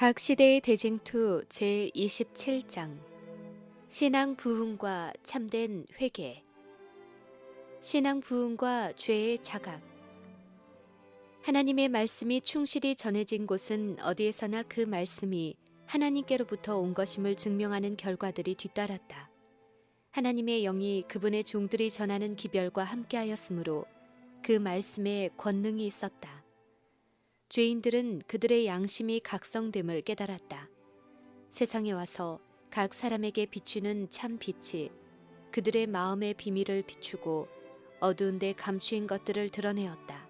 각 시대의 대징투 제27장 신앙 부흥과 참된 회개. 신앙 부흥과 죄의 자각. 하나님의 말씀이 충실히 전해진 곳은 어디에서나 그 말씀이 하나님께로부터 온 것임을 증명하는 결과들이 뒤따랐다. 하나님의 영이 그분의 종들이 전하는 기별과 함께하였으므로 그 말씀에 권능이 있었다. 죄인들은 그들의 양심이 각성됨을 깨달았다. 세상에 와서 각 사람에게 비추는 참 빛이 그들의 마음의 비밀을 비추고 어두운 데 감추인 것들을 드러내었다.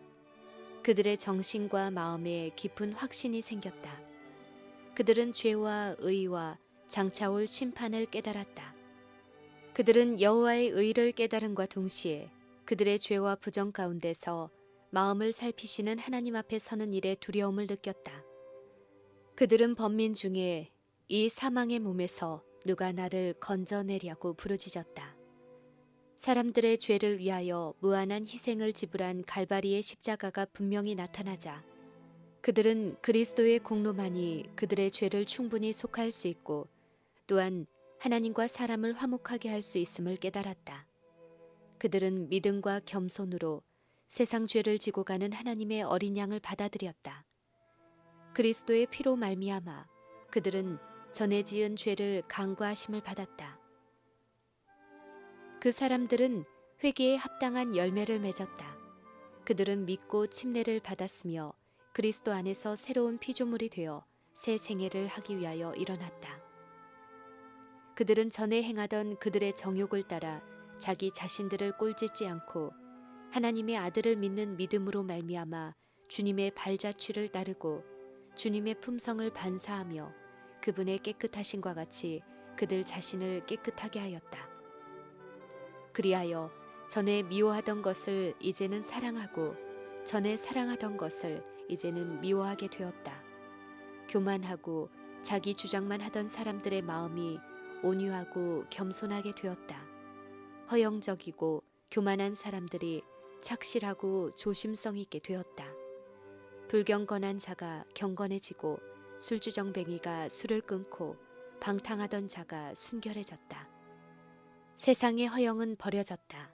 그들의 정신과 마음에 깊은 확신이 생겼다. 그들은 죄와 의와 장차올 심판을 깨달았다. 그들은 여호와의 의를 깨달음과 동시에 그들의 죄와 부정 가운데서 마음을 살피시는 하나님 앞에 서는 일에 두려움을 느꼈다. 그들은 범민 중에 이 사망의 몸에서 누가 나를 건져내려고 부르짖었다. 사람들의 죄를 위하여 무한한 희생을 지불한 갈바리의 십자가가 분명히 나타나자 그들은 그리스도의 공로만이 그들의 죄를 충분히 속할 수 있고 또한 하나님과 사람을 화목하게 할 수 있음을 깨달았다. 그들은 믿음과 겸손으로 세상 죄를 지고 가는 하나님의 어린 양을 받아들였다. 그리스도의 피로 말미암아 그들은 전에 지은 죄를 간구하심을 받았다. 그 사람들은 회개에 합당한 열매를 맺었다. 그들은 믿고 침례를 받았으며 그리스도 안에서 새로운 피조물이 되어 새 생애를 하기 위하여 일어났다. 그들은 전에 행하던 그들의 정욕을 따라 자기 자신들을 꼴짓지 않고 하나님의 아들을 믿는 믿음으로 말미암아 주님의 발자취를 따르고 주님의 품성을 반사하며 그분의 깨끗하심과 같이 그들 자신을 깨끗하게 하였다. 그리하여 전에 미워하던 것을 이제는 사랑하고 전에 사랑하던 것을 이제는 미워하게 되었다. 교만하고 자기 주장만 하던 사람들의 마음이 온유하고 겸손하게 되었다. 허영적이고 교만한 사람들이 착실하고 조심성 있게 되었다. 불경건한 자가 경건해지고 술주정뱅이가 술을 끊고 방탕하던 자가 순결해졌다. 세상의 허영은 버려졌다.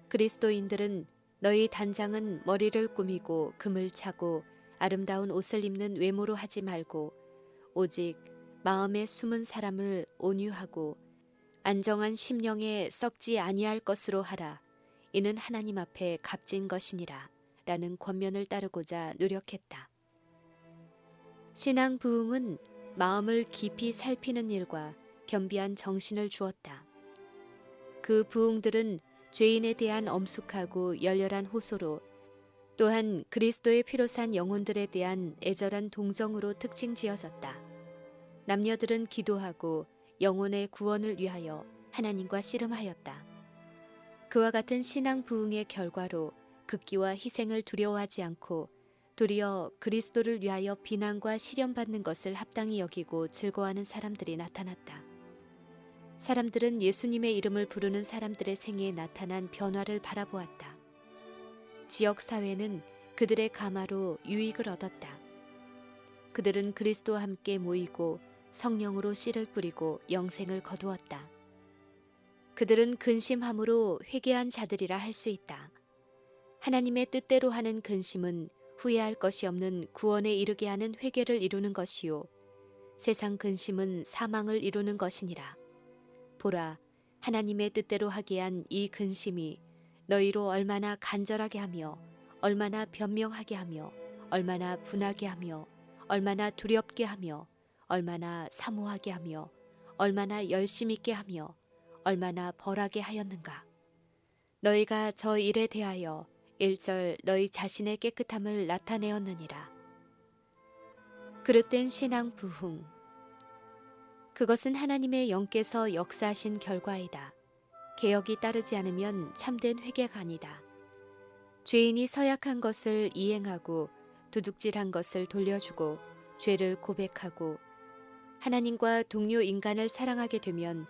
그리스도인들은 너희 단장은 머리를 꾸미고 금을 차고 아름다운 옷을 입는 외모로 하지 말고 오직 마음에 숨은 사람을 온유하고 안정한 심령에 썩지 아니할 것으로 하라. 이는 하나님 앞에 값진 것이니라 라는 권면을 따르고자 노력했다. 신앙 부흥은 마음을 깊이 살피는 일과 겸비한 정신을 주었다. 그 부흥들은 죄인에 대한 엄숙하고 열렬한 호소로 또한 그리스도의 피로 산 영혼들에 대한 애절한 동정으로 특징 지어졌다. 남녀들은 기도하고 영혼의 구원을 위하여 하나님과 씨름하였다. 그와 같은 신앙 부흥의 결과로 극기와 희생을 두려워하지 않고 도리어 그리스도를 위하여 비난과 시련받는 것을 합당히 여기고 즐거워하는 사람들이 나타났다. 사람들은 예수님의 이름을 부르는 사람들의 생애에 나타난 변화를 바라보았다. 지역사회는 그들의 가마로 유익을 얻었다. 그들은 그리스도와 함께 모이고 성령으로 씨를 뿌리고 영생을 거두었다. 그들은 근심함으로 회개한 자들이라 할 수 있다. 하나님의 뜻대로 하는 근심은 후회할 것이 없는 구원에 이르게 하는 회개를 이루는 것이요 세상 근심은 사망을 이루는 것이니라. 보라, 하나님의 뜻대로 하게 한 이 근심이 너희로 얼마나 간절하게 하며 얼마나 변명하게 하며 얼마나 분하게 하며 얼마나 두렵게 하며 얼마나 사모하게 하며 얼마나 열심 있게 하며 얼마나 벌하게 하였는가. 너희가 저 일에 대하여 일절 너희 자신의 깨끗함을 나타내었느니라. 그릇된 신앙 부흥. 그것은 하나님의 영께서 역사하신 결과이다. 개혁이 따르지 않으면 참된 회개가 아니다. 죄인이 서약한 것을 이행하고 도둑질한 것을 돌려주고 죄를 고백하고 하나님과 동료 인간을 사랑하게 되면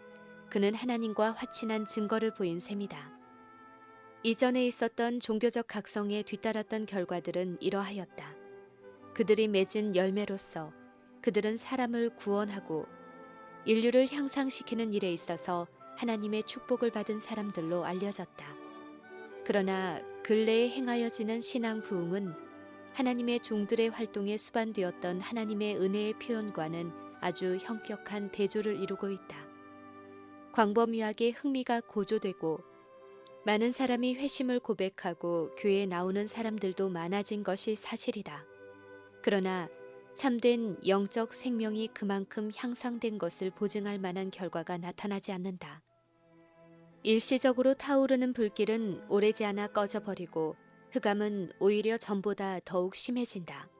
그는 하나님과 화친한 증거를 보인 셈이다. 이전에 있었던 종교적 각성에 뒤따랐던 결과들은 이러하였다. 그들이 맺은 열매로서 그들은 사람을 구원하고 인류를 향상시키는 일에 있어서 하나님의 축복을 받은 사람들로 알려졌다. 그러나 근래에 행하여지는 신앙 부흥은 하나님의 종들의 활동에 수반되었던 하나님의 은혜의 표현과는 아주 현격한 대조를 이루고 있다. 광범위하게 흥미가 고조되고 많은 사람이 회심을 고백하고 교회에 나오는 사람들도 많아진 것이 사실이다. 그러나 참된 영적 생명이 그만큼 향상된 것을 보증할 만한 결과가 나타나지 않는다. 일시적으로 타오르는 불길은 오래지 않아 꺼져버리고 흑암은 오히려 전보다 더욱 심해진다.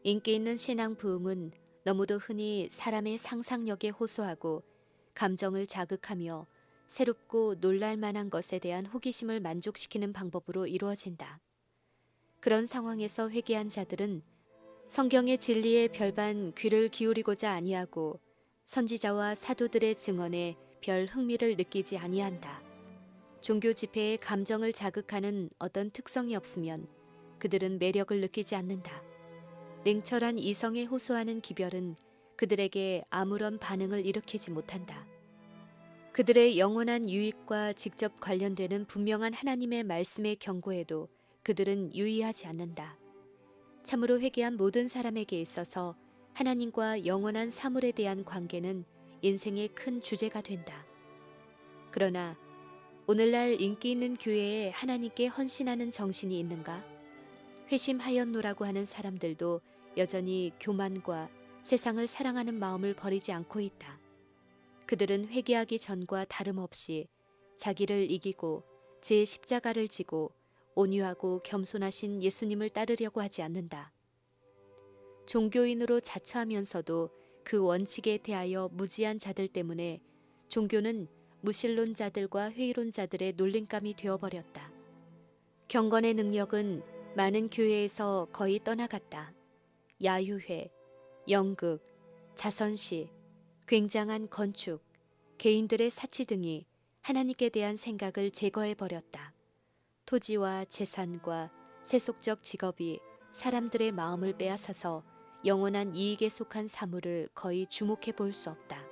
인기 있는 신앙 부흥은 너무도 흔히 사람의 상상력에 호소하고 감정을 자극하며 새롭고 놀랄 만한 것에 대한 호기심을 만족시키는 방법으로 이루어진다. 그런 상황에서 회개한 자들은 성경의 진리에 별반 귀를 기울이고자 아니하고 선지자와 사도들의 증언에 별 흥미를 느끼지 아니한다. 종교 집회의 감정을 자극하는 어떤 특성이 없으면 그들은 매력을 느끼지 않는다. 냉철한 이성에 호소하는 기별은 그들에게 아무런 반응을 일으키지 못한다. 그들의 영원한 유익과 직접 관련되는 분명한 하나님의 말씀의 경고에도 그들은 유의하지 않는다. 참으로 회개한 모든 사람에게 있어서 하나님과 영원한 사물에 대한 관계는 인생의 큰 주제가 된다. 그러나 오늘날 인기 있는 교회에 하나님께 헌신하는 정신이 있는가? 회심하였노라고 하는 사람들도 여전히 교만과 세상을 사랑하는 마음을 버리지 않고 있다. 그들은 회개하기 전과 다름없이 자기를 이기고 제 십자가를 지고 온유하고 겸손하신 예수님을 따르려고 하지 않는다. 종교인으로 자처하면서도 그 원칙에 대하여 무지한 자들 때문에 종교는 무신론자들과 회의론자들의 놀림감이 되어버렸다. 경건의 능력은 많은 교회에서 거의 떠나갔다. 야유회, 연극, 자선시, 굉장한 건축, 개인들의 사치 등이 하나님께 대한 생각을 제거해버렸다. 토지와 재산과 세속적 직업이 사람들의 마음을 빼앗아서 영원한 이익에 속한 사물을 거의 주목해 볼 수 없다.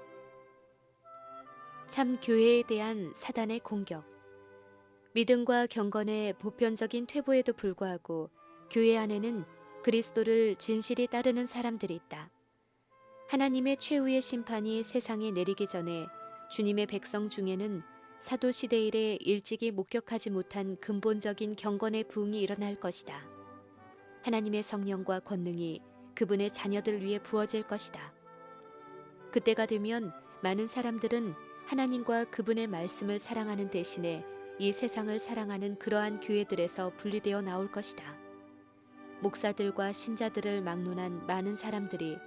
참 교회에 대한 사단의 공격. 믿음과 경건의 보편적인 퇴보에도 불구하고 교회 안에는 그리스도를 진실히 따르는 사람들이 있다. 하나님의 최후의 심판이 세상에 내리기 전에 주님의 백성 중에는 사도시대 이래 일찍이 목격하지 못한 근본적인 경건의 부흥이 일어날 것이다. 하나님의 성령과 권능이 그분의 자녀들 위해 부어질 것이다. 그때가 되면 많은 사람들은 하나님과 그분의 말씀을 사랑하는 대신에 이 세상을 사랑하는 그러한 교회들에서 분리되어 나올 것이다. 목사들과 신자들을 막론한 많은 사람들이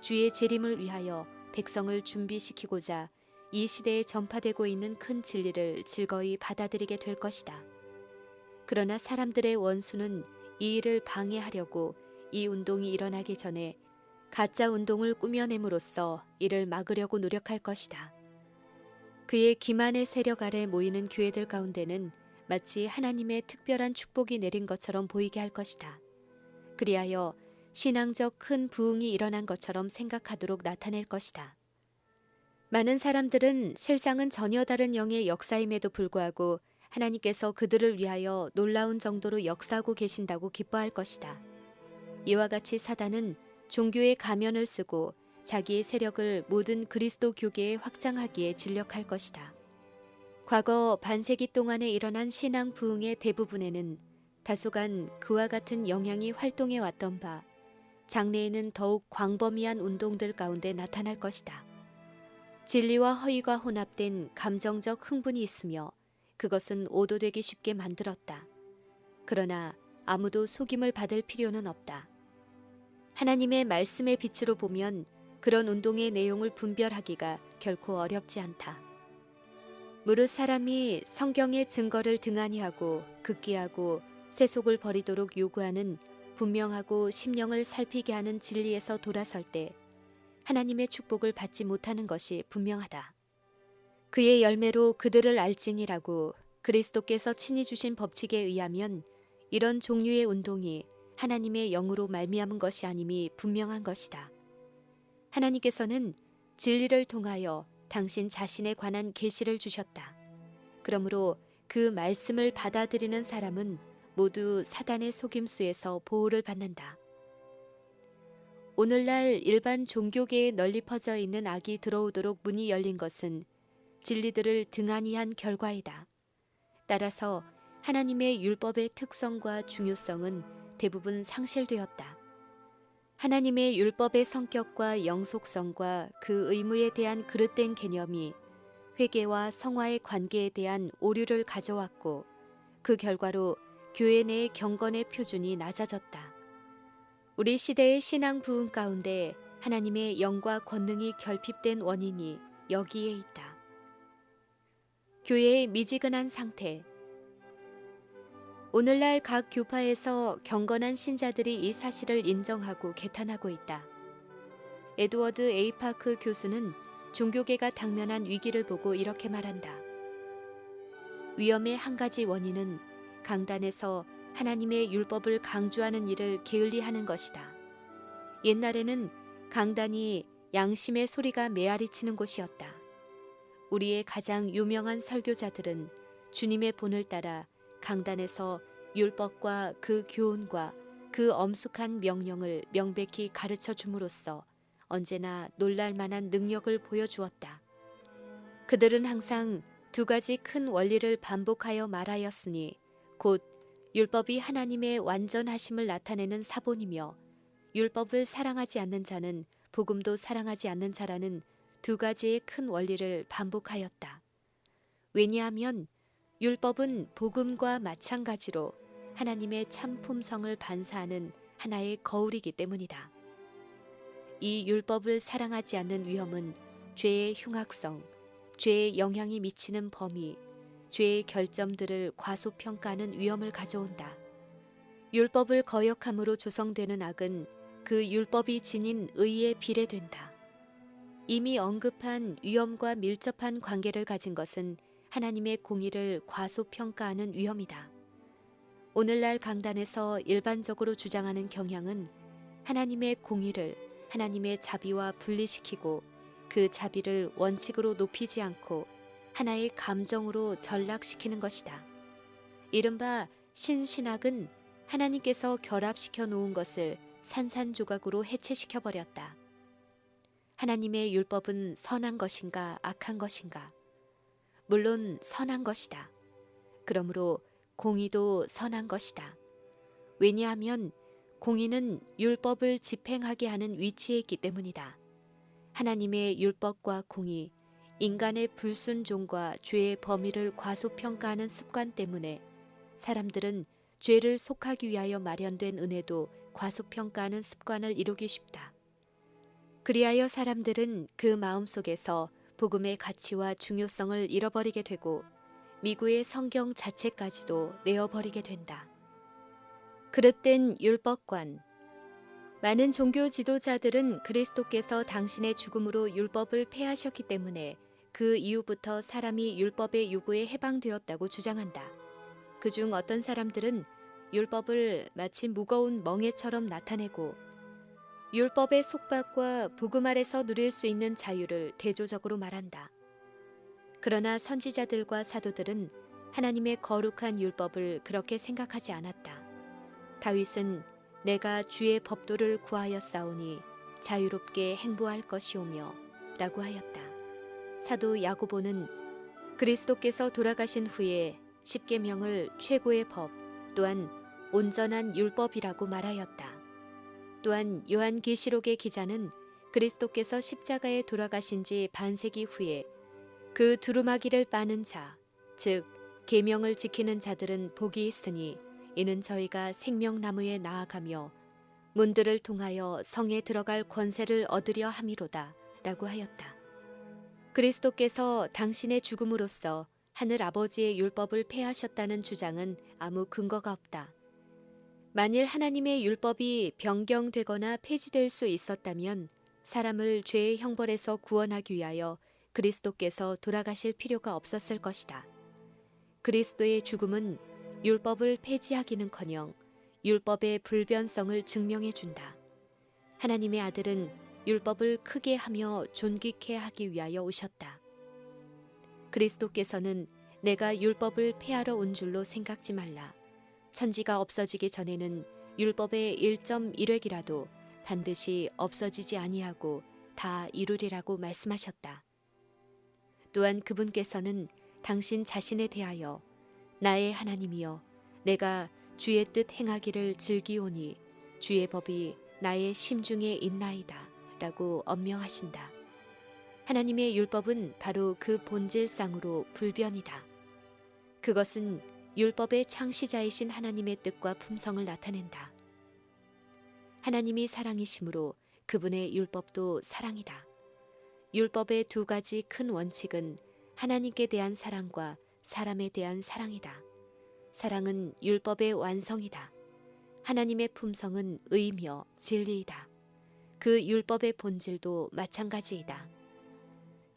주의 재림을 위하여 백성을 준비시키고자 이 시대에 전파되고 있는 큰 진리를 즐거이 받아들이게 될 것이다. 그러나 사람들의 원수는 이 일을 방해하려고 이 운동이 일어나기 전에 가짜 운동을 꾸며냄으로써 이를 막으려고 노력할 것이다. 그의 기만의 세력 아래 모이는 교회들 가운데는 마치 하나님의 특별한 축복이 내린 것처럼 보이게 할 것이다. 그리하여 신앙적 큰 부흥이 일어난 것처럼 생각하도록 나타낼 것이다. 많은 사람들은 실상은 전혀 다른 영의 역사임에도 불구하고 하나님께서 그들을 위하여 놀라운 정도로 역사하고 계신다고 기뻐할 것이다. 이와 같이 사단은 종교의 가면을 쓰고 자기의 세력을 모든 그리스도 교계에 확장하기에 진력할 것이다. 과거 반세기 동안에 일어난 신앙 부흥의 대부분에는 다소간 그와 같은 영향이 활동해 왔던 바 장래에는 더욱 광범위한 운동들 가운데 나타날 것이다. 진리와 허위가 혼합된 감정적 흥분이 있으며 그것은 오도되기 쉽게 만들었다. 그러나 아무도 속임을 받을 필요는 없다. 하나님의 말씀의 빛으로 보면 그런 운동의 내용을 분별하기가 결코 어렵지 않다. 무릇 사람이 성경의 증거를 등한히 하고 극기하고 세속을 버리도록 요구하는 분명하고 심령을 살피게 하는 진리에서 돌아설 때 하나님의 축복을 받지 못하는 것이 분명하다. 그의 열매로 그들을 알지니라고 그리스도께서 친히 주신 법칙에 의하면 이런 종류의 운동이 하나님의 영으로 말미암은 것이 아님이 분명한 것이다. 하나님께서는 진리를 통하여 당신 자신에 관한 계시를 주셨다. 그러므로 그 말씀을 받아들이는 사람은 모두 사단의 속임수에서 보호를 받는다. 오늘날 일반 종교계에 널리 퍼져 있는 악이 들어오도록 문이 열린 것은 진리들을 등한히 한 결과이다. 따라서 하나님의 율법의 특성과 중요성은 대부분 상실되었다. 하나님의 율법의 성격과 영속성과 그 의무에 대한 그릇된 개념이 회개와 성화의 관계에 대한 오류를 가져왔고, 그 결과로 교회 내의 경건의 표준이 낮아졌다. 우리 시대의 신앙 부흥 가운데 하나님의 영과 권능이 결핍된 원인이 여기에 있다. 교회의 미지근한 상태. 오늘날 각 교파에서 경건한 신자들이 이 사실을 인정하고 개탄하고 있다. 에드워드 A. 파크 교수는 종교계가 당면한 위기를 보고 이렇게 말한다. 위험의 한 가지 원인은 강단에서 하나님의 율법을 강조하는 일을 게을리하는 것이다. 옛날에는 강단이 양심의 소리가 메아리치는 곳이었다. 우리의 가장 유명한 설교자들은 주님의 본을 따라 강단에서 율법과 그 교훈과 그 엄숙한 명령을 명백히 가르쳐 줌으로써 언제나 놀랄만한 능력을 보여주었다. 그들은 항상 두 가지 큰 원리를 반복하여 말하였으니 곧 율법이 하나님의 완전하심을 나타내는 사본이며 율법을 사랑하지 않는 자는 복음도 사랑하지 않는 자라는 두 가지의 큰 원리를 반복하였다. 왜냐하면 율법은 복음과 마찬가지로 하나님의 참 품성을 반사하는 하나의 거울이기 때문이다. 이 율법을 사랑하지 않는 위험은 죄의 흉악성, 죄의 영향이 미치는 범위, 죄의 결점들을 과소평가하는 위험을 가져온다. 율법을 거역함으로 조성되는 악은 그 율법이 지닌 의에 비례된다. 이미 언급한 위험과 밀접한 관계를 가진 것은 하나님의 공의를 과소평가하는 위험이다. 오늘날 강단에서 일반적으로 주장하는 경향은 하나님의 공의를 하나님의 자비와 분리시키고 그 자비를 원칙으로 높이지 않고 하나의 감정으로 전락시키는 것이다. 이른바 신신학은 하나님께서 결합시켜 놓은 것을 산산조각으로 해체시켜 버렸다. 하나님의 율법은 선한 것인가 악한 것인가? 물론 선한 것이다. 그러므로 공의도 선한 것이다. 왜냐하면 공의는 율법을 집행하게 하는 위치에 있기 때문이다. 하나님의 율법과 공의, 인간의 불순종과 죄의 범위를 과소평가하는 습관 때문에 사람들은 죄를 속하기 위하여 마련된 은혜도 과소평가하는 습관을 이루기 쉽다. 그리하여 사람들은 그 마음속에서 복음의 가치와 중요성을 잃어버리게 되고 미구의 성경 자체까지도 내어버리게 된다. 그릇된 율법관. 많은 종교 지도자들은 그리스도께서 당신의 죽음으로 율법을 폐하셨기 때문에 그 이후부터 사람이 율법의 요구에 해방되었다고 주장한다. 그중 어떤 사람들은 율법을 마치 무거운 멍에처럼 나타내고 율법의 속박과 복음 아래서 누릴 수 있는 자유를 대조적으로 말한다. 그러나 선지자들과 사도들은 하나님의 거룩한 율법을 그렇게 생각하지 않았다. 다윗은 내가 주의 법도를 구하였사오니 자유롭게 행보할 것이오며 라고 하였다. 사도 야고보는 그리스도께서 돌아가신 후에 십계명을 최고의 법 또한 온전한 율법이라고 말하였다. 또한 요한계시록의 기자는 그리스도께서 십자가에 돌아가신 지 반세기 후에 그 두루마기를 빠는 자, 즉 계명을 지키는 자들은 복이 있으니 이는 저희가 생명나무에 나아가며 문들을 통하여 성에 들어갈 권세를 얻으려 함이로다 라고 하였다. 그리스도께서 당신의 죽음으로써 하늘 아버지의 율법을 폐하셨다는 주장은 아무 근거가 없다. 만일 하나님의 율법이 변경되거나 폐지될 수 있었다면 사람을 죄의 형벌에서 구원하기 위하여 그리스도께서 돌아가실 필요가 없었을 것이다. 그리스도의 죽음은 율법을 폐지하기는커녕 율법의 불변성을 증명해 준다. 하나님의 아들은 율법을 크게 하며 존귀케 하기 위하여 오셨다. 그리스도께서는 내가 율법을 폐하러 온 줄로 생각지 말라. 천지가 없어지기 전에는 율법의 1.1획이라도 반드시 없어지지 아니하고 다 이루리라고 말씀하셨다. 또한 그분께서는 당신 자신에 대하여 나의 하나님이여 내가 주의 뜻 행하기를 즐기오니 주의 법이 나의 심중에 있나이다 라고 엄명하신다. 하나님의 율법은 바로 그 본질상으로 불변이다. 그것은 율법의 창시자이신 하나님의 뜻과 품성을 나타낸다. 하나님이 사랑이시므로 그분의 율법도 사랑이다. 율법의 두 가지 큰 원칙은 하나님께 대한 사랑과 사람에 대한 사랑이다. 사랑은 율법의 완성이다. 하나님의 품성은 의며 진리이다. 그 율법의 본질도 마찬가지이다.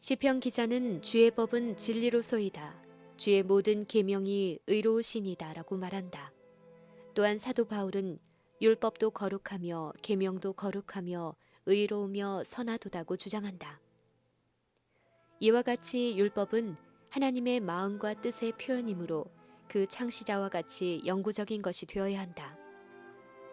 시편 기자는 주의 법은 진리로소이다. 주의 모든 계명이 의로우시니다 라고 말한다. 또한 사도 바울은 율법도 거룩하며 계명도 거룩하며 의로우며 선하도다고 주장한다. 이와 같이 율법은 하나님의 마음과 뜻의 표현이므로 그 창시자와 같이 영구적인 것이 되어야 한다.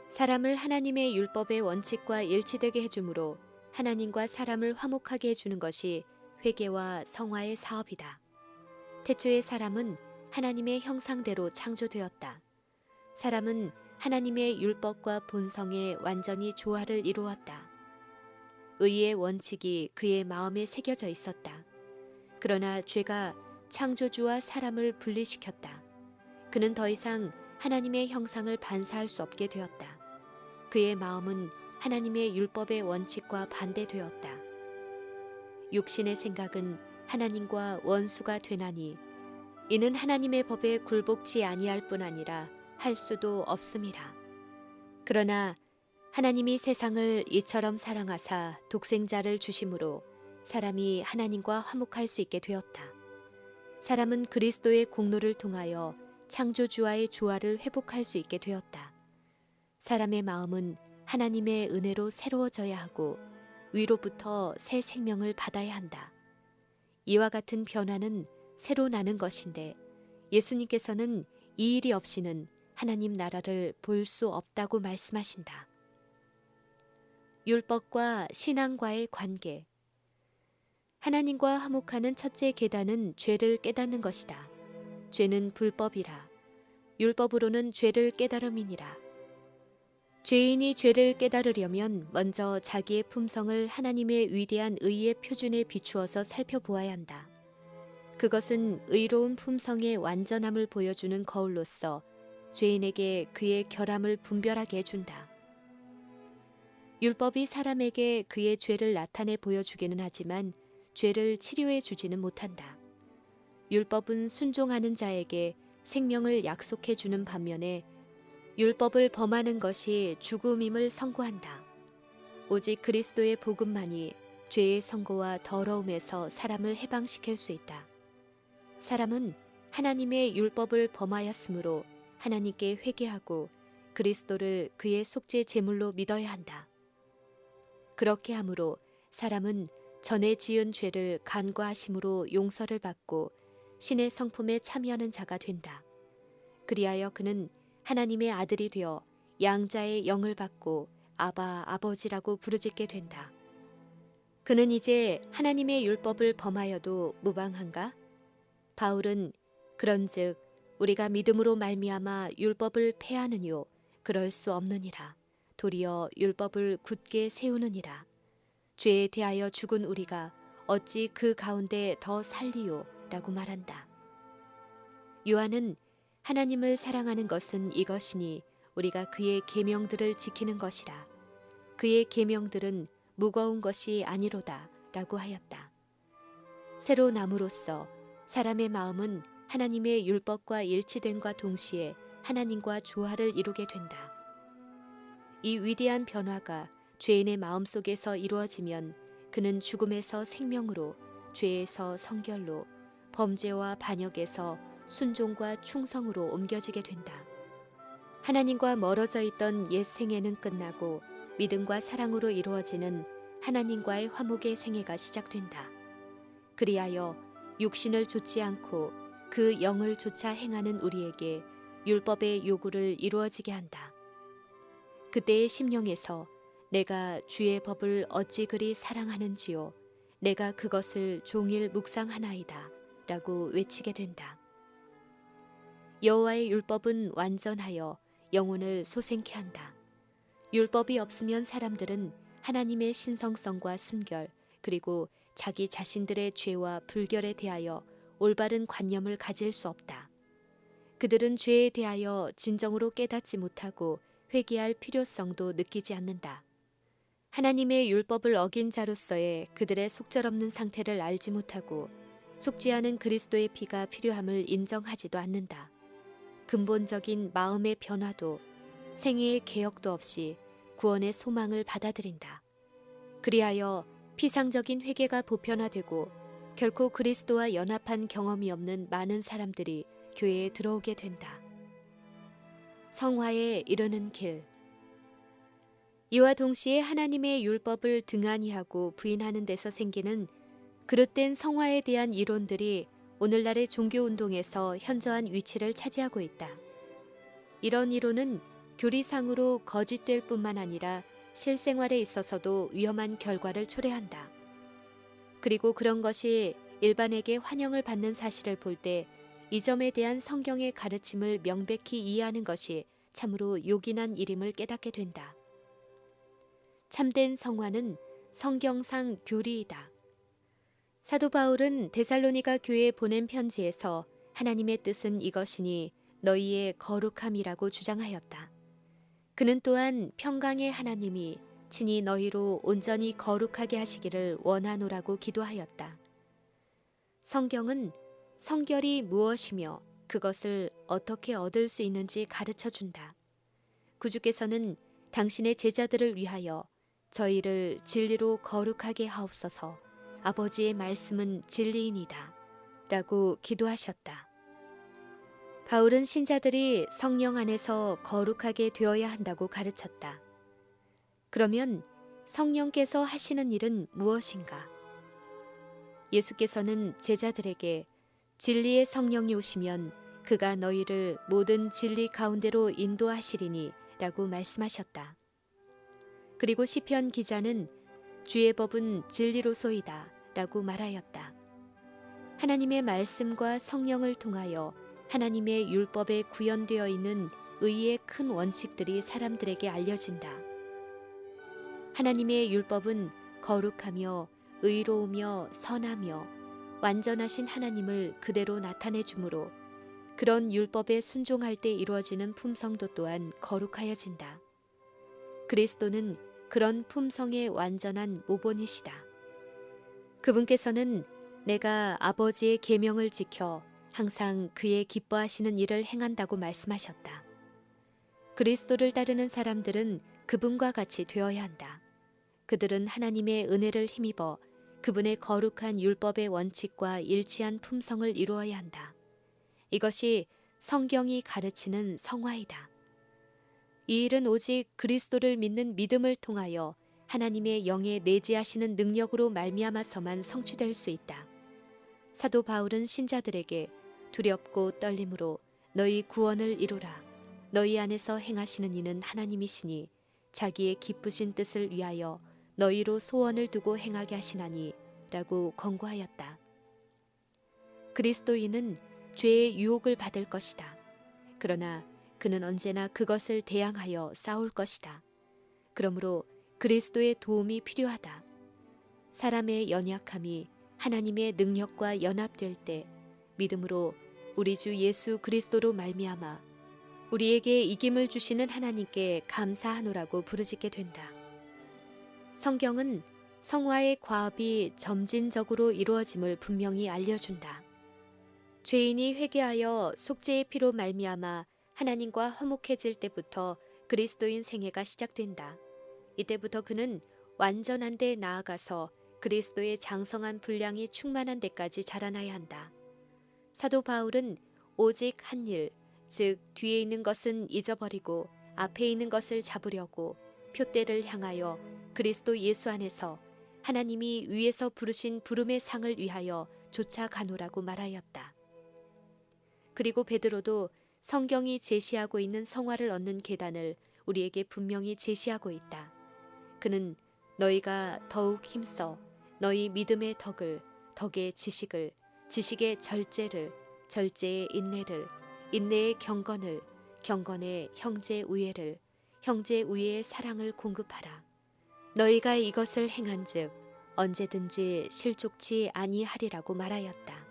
사람을 하나님의 율법의 원칙과 일치되게 해주므로 하나님과 사람을 화목하게 해주는 것이 회개와 성화의 사업이다. 태초의 사람은 하나님의 형상대로 창조되었다. 사람은 하나님의 율법과 본성에 완전히 조화를 이루었다. 의의 원칙이 그의 마음에 새겨져 있었다. 그러나 죄가 창조주와 사람을 분리시켰다. 그는 더 이상 하나님의 형상을 반사할 수 없게 되었다. 그의 마음은 하나님의 율법의 원칙과 반대되었다. 육신의 생각은 하나님과 원수가 되나니 이는 하나님의 법에 굴복치 아니할 뿐 아니라 할 수도 없음이라. 그러나 하나님이 세상을 이처럼 사랑하사 독생자를 주심으로 사람이 하나님과 화목할 수 있게 되었다. 사람은 그리스도의 공로를 통하여 창조주와의 조화를 회복할 수 있게 되었다. 사람의 마음은 하나님의 은혜로 새로워져야 하고 위로부터 새 생명을 받아야 한다. 이와 같은 변화는 새로 나는 것인데 예수님께서는 이 일이 없이는 하나님 나라를 볼 수 없다고 말씀하신다. 율법과 신앙과의 관계. 하나님과 화목하는 첫째 계단은 죄를 깨닫는 것이다. 죄는 불법이라. 율법으로는 죄를 깨달음이니라. 죄인이 죄를 깨달으려면 먼저 자기의 품성을 하나님의 위대한 의의 표준에 비추어서 살펴보아야 한다. 그것은 의로운 품성의 완전함을 보여주는 거울로서 죄인에게 그의 결함을 분별하게 해준다. 율법이 사람에게 그의 죄를 나타내 보여주기는 하지만 죄를 치료해 주지는 못한다. 율법은 순종하는 자에게 생명을 약속해 주는 반면에 율법을 범하는 것이 죽음임을 선고한다. 오직 그리스도의 복음만이 죄의 선고와 더러움에서 사람을 해방시킬 수 있다. 사람은 하나님의 율법을 범하였으므로 하나님께 회개하고 그리스도를 그의 속죄 제물로 믿어야 한다. 그렇게 함으로 사람은 전에 지은 죄를 간과하심으로 용서를 받고 신의 성품에 참여하는 자가 된다. 그리하여 그는 하나님의 아들이 되어 양자의 영을 받고 아바 아버지라고 부르짖게 된다. 그는 이제 하나님의 율법을 범하여도 무방한가? 바울은 그런즉 우리가 믿음으로 말미암아 율법을 폐하느뇨 그럴 수 없느니라. 도리어 율법을 굳게 세우느니라. 죄에 대하여 죽은 우리가 어찌 그 가운데 더 살리요 라고 말한다. 요한은 하나님을 사랑하는 것은 이것이니 우리가 그의 계명들을 지키는 것이라. 그의 계명들은 무거운 것이 아니로다 라고 하였다. 새로 남으로써 사람의 마음은 하나님의 율법과 일치됨과 동시에 하나님과 조화를 이루게 된다. 이 위대한 변화가 죄인의 마음속에서 이루어지면 그는 죽음에서 생명으로, 죄에서 성결로, 범죄와 반역에서 순종과 충성으로 옮겨지게 된다. 하나님과 멀어져 있던 옛 생애는 끝나고 믿음과 사랑으로 이루어지는 하나님과의 화목의 생애가 시작된다. 그리하여 육신을 좇지 않고 그 영을 좇아 행하는 우리에게 율법의 요구를 이루어지게 한다. 그때의 심령에서 내가 주의 법을 어찌 그리 사랑하는지요, 내가 그것을 종일 묵상하나이다 라고 외치게 된다. 여호와의 율법은 완전하여 영혼을 소생케 한다. 율법이 없으면 사람들은 하나님의 신성성과 순결, 그리고 자기 자신들의 죄와 불결에 대하여 올바른 관념을 가질 수 없다. 그들은 죄에 대하여 진정으로 깨닫지 못하고 회개할 필요성도 느끼지 않는다. 하나님의 율법을 어긴 자로서의 그들의 속절없는 상태를 알지 못하고 속지 않은 그리스도의 피가 필요함을 인정하지도 않는다. 근본적인 마음의 변화도 생애의 개혁도 없이 구원의 소망을 받아들인다. 그리하여 피상적인 회개가 보편화되고 결코 그리스도와 연합한 경험이 없는 많은 사람들이 교회에 들어오게 된다. 성화에 이르는 길. 이와 동시에 하나님의 율법을 등한히 하고 부인하는 데서 생기는 그릇된 성화에 대한 이론들이 오늘날의 종교운동에서 현저한 위치를 차지하고 있다. 이런 이론은 교리상으로 거짓될 뿐만 아니라 실생활에 있어서도 위험한 결과를 초래한다. 그리고 그런 것이 일반에게 환영을 받는 사실을 볼 때 이 점에 대한 성경의 가르침을 명백히 이해하는 것이 참으로 요긴한 일임을 깨닫게 된다. 참된 성화는 성경상 교리이다. 사도 바울은 데살로니가 교회에 보낸 편지에서 하나님의 뜻은 이것이니 너희의 거룩함이라고 주장하였다. 그는 또한 평강의 하나님이 친히 너희로 온전히 거룩하게 하시기를 원하노라고 기도하였다. 성경은 성결이 무엇이며 그것을 어떻게 얻을 수 있는지 가르쳐 준다. 구주께서는 당신의 제자들을 위하여 저희를 진리로 거룩하게 하옵소서, 아버지의 말씀은 진리이니다 라고 기도하셨다. 바울은 신자들이 성령 안에서 거룩하게 되어야 한다고 가르쳤다. 그러면 성령께서 하시는 일은 무엇인가? 예수께서는 제자들에게 진리의 성령이 오시면 그가 너희를 모든 진리 가운데로 인도하시리니 라고 말씀하셨다. 그리고 시편 기자는 주의 법은 진리로소이다 라고 말하였다. 하나님의 말씀과 성령을 통하여 하나님의 율법에 구현되어 있는 의의 큰 원칙들이 사람들에게 알려진다. 하나님의 율법은 거룩하며 의로우며 선하며 완전하신 하나님을 그대로 나타내 주므로 그런 율법에 순종할 때 이루어지는 품성도 또한 거룩하여진다. 그리스도는 그런 품성의 완전한 모본이시다. 그분께서는 내가 아버지의 계명을 지켜 항상 그의 기뻐하시는 일을 행한다고 말씀하셨다. 그리스도를 따르는 사람들은 그분과 같이 되어야 한다. 그들은 하나님의 은혜를 힘입어 그분의 거룩한 율법의 원칙과 일치한 품성을 이루어야 한다. 이것이 성경이 가르치는 성화이다. 이 일은 오직 그리스도를 믿는 믿음을 통하여 하나님의 영에 내재하시는 능력으로 말미암아서만 성취될 수 있다. 사도 바울은 신자들에게 두렵고 떨림으로 너희 구원을 이루라. 너희 안에서 행하시는 이는 하나님이시니 자기의 기쁘신 뜻을 위하여 너희로 소원을 두고 행하게 하시나니 라고 권고하였다. 그리스도인은 죄의 유혹을 받을 것이다. 그러나 그는 언제나 그것을 대항하여 싸울 것이다. 그러므로 그리스도의 도움이 필요하다. 사람의 연약함이 하나님의 능력과 연합될 때 믿음으로 우리 주 예수 그리스도로 말미암아 우리에게 이김을 주시는 하나님께 감사하노라고 부르짖게 된다. 성경은 성화의 과업이 점진적으로 이루어짐을 분명히 알려준다. 죄인이 회개하여 속죄의 피로 말미암아 하나님과 화목해질 때부터 그리스도인 생애가 시작된다. 이때부터 그는 완전한 데 나아가서 그리스도의 장성한 분량이 충만한 데까지 자라나야 한다. 사도 바울은 오직 한 일, 즉 뒤에 있는 것은 잊어버리고 앞에 있는 것을 잡으려고 표대를 향하여 그리스도 예수 안에서 하나님이 위에서 부르신 부름의 상을 위하여 쫓아가노라고 말하였다. 그리고 베드로도 성경이 제시하고 있는 성화를 얻는 계단을 우리에게 분명히 제시하고 있다. 그는 너희가 더욱 힘써 너희 믿음의 덕을, 덕의 지식을, 지식의 절제를, 절제의 인내를, 인내의 경건을, 경건의 형제 우애를, 형제 우애의 사랑을 공급하라. 너희가 이것을 행한즉 언제든지 실족치 아니하리라고 말하였다.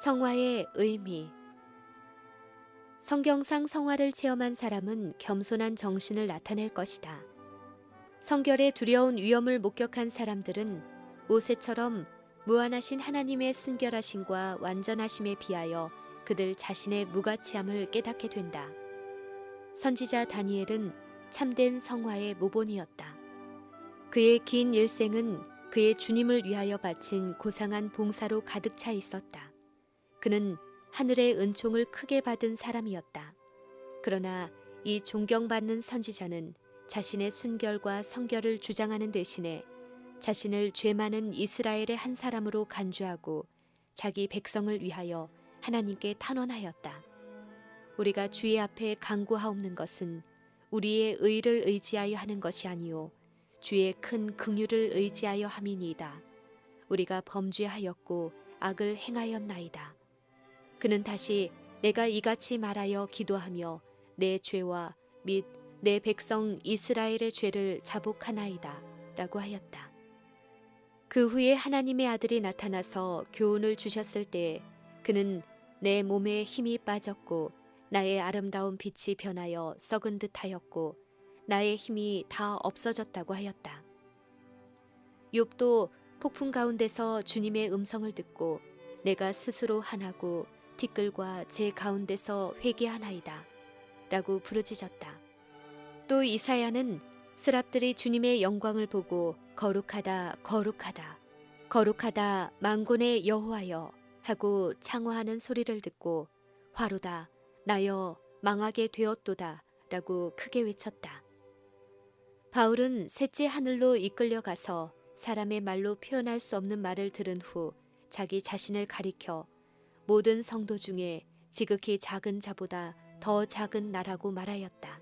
성화의 의미. 성경상 성화를 체험한 사람은 겸손한 정신을 나타낼 것이다. 성결의 두려운 위험을 목격한 사람들은 모세처럼 무한하신 하나님의 순결하심과 완전하심에 비하여 그들 자신의 무가치함을 깨닫게 된다. 선지자 다니엘은 참된 성화의 모본이었다. 그의 긴 일생은 그의 주님을 위하여 바친 고상한 봉사로 가득 차 있었다. 그는 하늘의 은총을 크게 받은 사람이었다. 그러나 이 존경받는 선지자는 자신의 순결과 성결을 주장하는 대신에 자신을 죄 많은 이스라엘의 한 사람으로 간주하고 자기 백성을 위하여 하나님께 탄원하였다. 우리가 주의 앞에 간구하옵는 것은 우리의 의를 의지하여 하는 것이 아니요 주의 큰 긍휼을 의지하여 함이니이다. 우리가 범죄하였고 악을 행하였나이다. 그는 다시 내가 이같이 말하여 기도하며 내 죄와 및 내 백성 이스라엘의 죄를 자복하나이다 라고 하였다. 그 후에 하나님의 아들이 나타나서 교훈을 주셨을 때 그는 내 몸에 힘이 빠졌고 나의 아름다운 빛이 변하여 썩은 듯 하였고 나의 힘이 다 없어졌다고 하였다. 욥도 폭풍 가운데서 주님의 음성을 듣고 내가 스스로 하나고 티끌과 제 가운데서 회개하나이다 라고 부르짖었다. 또 이사야는 스랍들이 주님의 영광을 보고 거룩하다 거룩하다 거룩하다 만군의 여호와여 하고 창화하는 소리를 듣고 화로다 나여 망하게 되었도다 라고 크게 외쳤다. 바울은 셋째 하늘로 이끌려가서 사람의 말로 표현할 수 없는 말을 들은 후 자기 자신을 가리켜 모든 성도 중에 지극히 작은 자보다 더 작은 나라고 말하였다.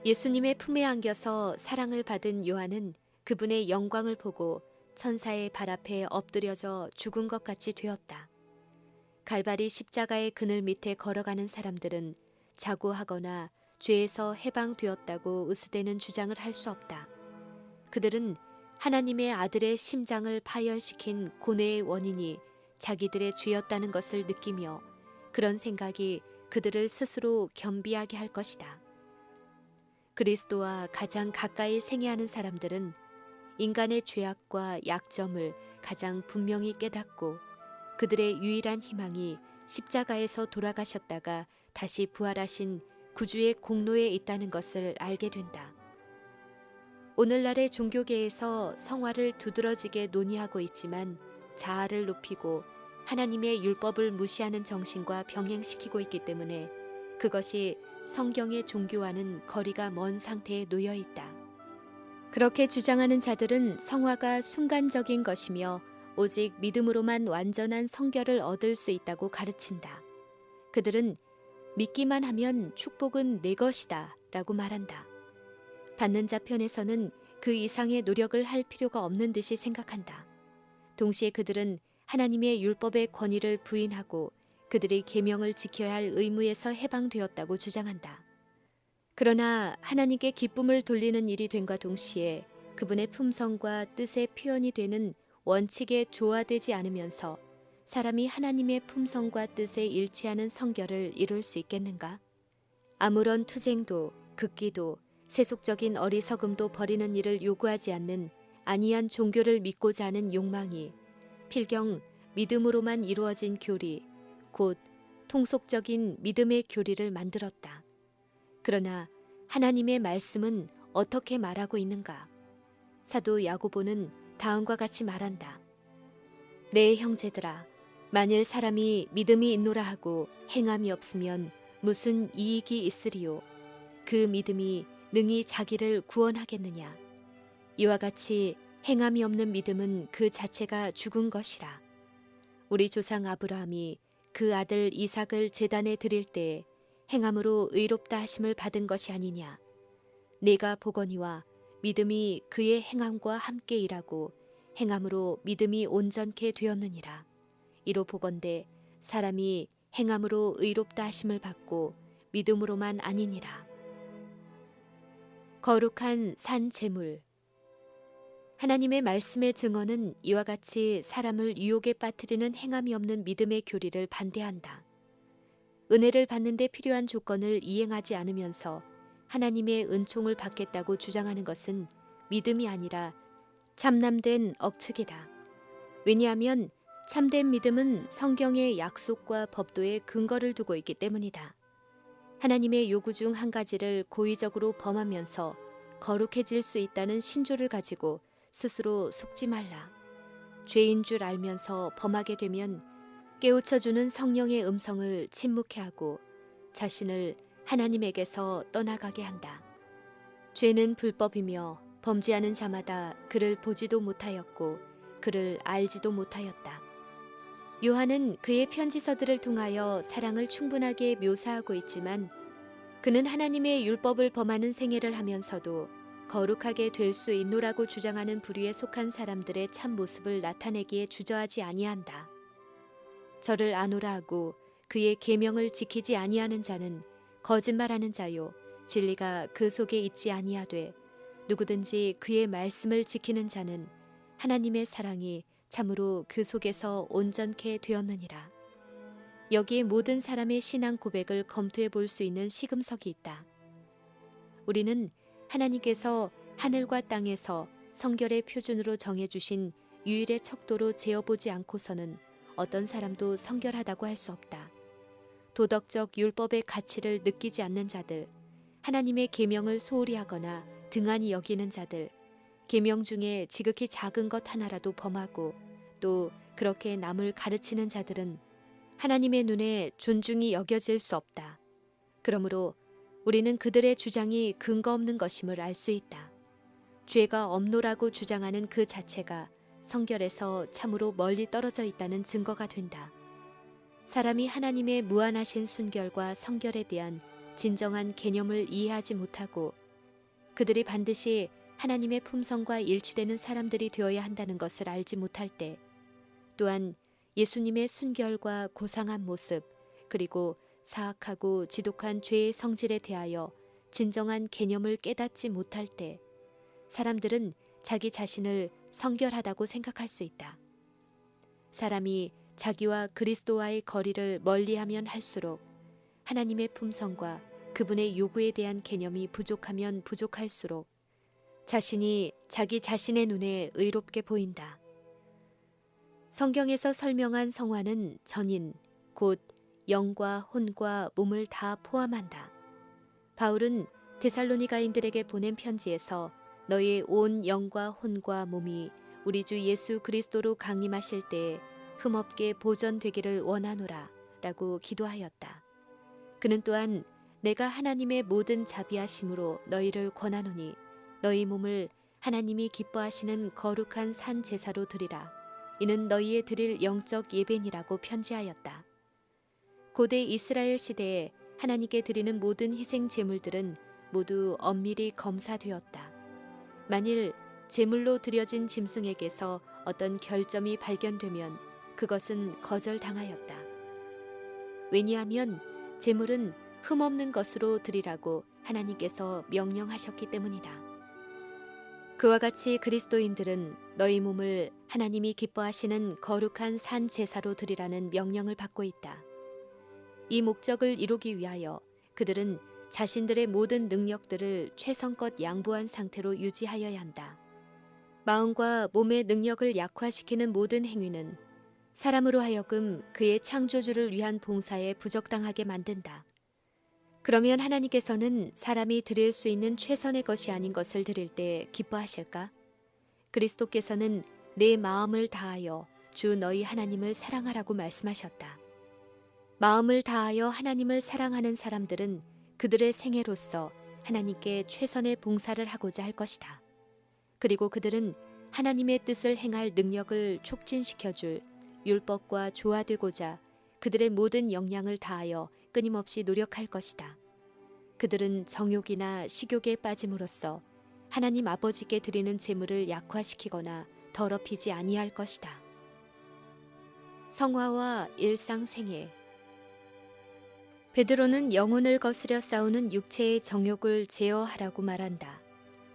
예수님의 품에 안겨서 사랑을 받은 요한은 그분의 영광을 보고 천사의 발 앞에 엎드려져 죽은 것 같이 되었다. 갈바리 십자가의 그늘 밑에 걸어가는 사람들은 자고하거나 죄에서 해방되었다고 으스대는 주장을 할 수 없다. 그들은 하나님의 아들의 심장을 파열시킨 고뇌의 원인이 자기들의 죄였다는 것을 느끼며 그런 생각이 그들을 스스로 겸비하게 할 것이다. 그리스도와 가장 가까이 생애하는 사람들은 인간의 죄악과 약점을 가장 분명히 깨닫고 그들의 유일한 희망이 십자가에서 돌아가셨다가 다시 부활하신 구주의 공로에 있다는 것을 알게 된다. 오늘날의 종교계에서 성화를 두드러지게 논의하고 있지만 자아를 높이고 하나님의 율법을 무시하는 정신과 병행시키고 있기 때문에 그것이 성경의 종교와는 거리가 먼 상태에 놓여 있다. 그렇게 주장하는 자들은 성화가 순간적인 것이며 오직 믿음으로만 완전한 성결을 얻을 수 있다고 가르친다. 그들은 믿기만 하면 축복은 내 것이다 라고 말한다. 받는 자 편에서는 그 이상의 노력을 할 필요가 없는 듯이 생각한다. 동시에 그들은 하나님의 율법의 권위를 부인하고 그들의 계명을 지켜야 할 의무에서 해방되었다고 주장한다. 그러나 하나님께 기쁨을 돌리는 일이 됨과 동시에 그분의 품성과 뜻의 표현이 되는 원칙에 조화되지 않으면서 사람이 하나님의 품성과 뜻에 일치하는 성결을 이룰 수 있겠는가? 아무런 투쟁도 극기도 세속적인 어리석음도 버리는 일을 요구하지 않는 안이한 종교를 믿고자 하는 욕망이 필경 믿음으로만 이루어진 교리, 곧 통속적인 믿음의 교리를 만들었다. 그러나 하나님의 말씀은 어떻게 말하고 있는가? 사도 야고보는 다음과 같이 말한다. 내 형제들아, 만일 사람이 믿음이 있노라 하고 행함이 없으면 무슨 이익이 있으리요? 그 믿음이 능히 자기를 구원하겠느냐? 이와 같이 행함이 없는 믿음은 그 자체가 죽은 것이라. 우리 조상 아브라함이 그 아들 이삭을 제단에 드릴 때에 행함으로 의롭다 하심을 받은 것이 아니냐. 네가 보거니와 믿음이 그의 행함과 함께 일하고 행함으로 믿음이 온전케 되었느니라. 이로 보건대 사람이 행함으로 의롭다 하심을 받고 믿음으로만 아니니라. 거룩한 산 제물. 하나님의 말씀의 증언은 이와 같이 사람을 유혹에 빠뜨리는 행함이 없는 믿음의 교리를 반대한다. 은혜를 받는 데 필요한 조건을 이행하지 않으면서 하나님의 은총을 받겠다고 주장하는 것은 믿음이 아니라 참남된 억측이다. 왜냐하면 참된 믿음은 성경의 약속과 법도에 근거를 두고 있기 때문이다. 하나님의 요구 중 한 가지를 고의적으로 범하면서 거룩해질 수 있다는 신조를 가지고 스스로 속지 말라. 죄인 줄 알면서 범하게 되면 깨우쳐주는 성령의 음성을 침묵해 하고 자신을 하나님에게서 떠나가게 한다. 죄는 불법이며 범죄하는 자마다 그를 보지도 못하였고 그를 알지도 못하였다. 요한은 그의 편지서들을 통하여 사랑을 충분하게 묘사하고 있지만 그는 하나님의 율법을 범하는 생애를 하면서도 거룩하게 될 수 있노라고 주장하는 부류에 속한 사람들의 참 모습을 나타내기에 주저하지 아니한다. 저를 아노라 하고 그의 계명을 지키지 아니하는 자는 거짓말하는 자요 진리가 그 속에 있지 아니하되 누구든지 그의 말씀을 지키는 자는 하나님의 사랑이 참으로 그 속에서 온전케 되었느니라. 여기에 모든 사람의 신앙 고백을 검토해 볼 수 있는 시금석이 있다. 우리는 하나님께서 하늘과 땅에서 성결의 표준으로 정해주신 유일의 척도로 재어보지 않고서는 어떤 사람도 성결하다고 할 수 없다. 도덕적 율법의 가치를 느끼지 않는 자들, 하나님의 계명을 소홀히 하거나 등한히 여기는 자들, 계명 중에 지극히 작은 것 하나라도 범하고 또 그렇게 남을 가르치는 자들은 하나님의 눈에 존중이 여겨질 수 없다. 그러므로 우리는 그들의 주장이 근거 없는 것임을 알 수 있다. 죄가 없노라고 주장하는 그 자체가 성결에서 참으로 멀리 떨어져 있다는 증거가 된다. 사람이 하나님의 무한하신 순결과 성결에 대한 진정한 개념을 이해하지 못하고 그들이 반드시 하나님의 품성과 일치되는 사람들이 되어야 한다는 것을 알지 못할 때, 또한 예수님의 순결과 고상한 모습 그리고 사악하고 지독한 죄의 성질에 대하여 진정한 개념을 깨닫지 못할 때 사람들은 자기 자신을 성결하다고 생각할 수 있다. 사람이 자기와 그리스도와의 거리를 멀리하면 할수록 하나님의 품성과 그분의 요구에 대한 개념이 부족하면 부족할수록 자신이 자기 자신의 눈에 의롭게 보인다. 성경에서 설명한 성화는 전인, 곧 영과 혼과 몸을 다 포함한다. 바울은 데살로니가인들에게 보낸 편지에서 너희 온 영과 혼과 몸이 우리 주 예수 그리스도로 강림하실 때에 흠없게 보존되기를 원하노라 라고 기도하였다. 그는 또한 내가 하나님의 모든 자비하심으로 너희를 권하노니 너희 몸을 하나님이 기뻐하시는 거룩한 산 제사로 드리라. 이는 너희의 드릴 영적 예배니라고 편지하였다. 고대 이스라엘 시대에 하나님께 드리는 모든 희생 제물들은 모두 엄밀히 검사되었다. 만일 제물로 드려진 짐승에게서 어떤 결점이 발견되면 그것은 거절당하였다. 왜냐하면 제물은 흠없는 것으로 드리라고 하나님께서 명령하셨기 때문이다. 그와 같이 그리스도인들은 너희 몸을 하나님이 기뻐하시는 거룩한 산 제사로 드리라는 명령을 받고 있다. 이 목적을 이루기 위하여 그들은 자신들의 모든 능력들을 최선껏 양보한 상태로 유지하여야 한다. 마음과 몸의 능력을 약화시키는 모든 행위는 사람으로 하여금 그의 창조주를 위한 봉사에 부적당하게 만든다. 그러면 하나님께서는 사람이 드릴 수 있는 최선의 것이 아닌 것을 드릴 때 기뻐하실까? 그리스도께서는 내 마음을 다하여 주 너희 하나님을 사랑하라고 말씀하셨다. 마음을 다하여 하나님을 사랑하는 사람들은 그들의 생애로서 하나님께 최선의 봉사를 하고자 할 것이다. 그리고 그들은 하나님의 뜻을 행할 능력을 촉진시켜줄 율법과 조화되고자 그들의 모든 역량을 다하여 끊임없이 노력할 것이다. 그들은 정욕이나 식욕에 빠짐으로써 하나님 아버지께 드리는 제물을 약화시키거나 더럽히지 아니할 것이다. 성화와 일상생애. 베드로는 영혼을 거스려 싸우는 육체의 정욕을 제어하라고 말한다.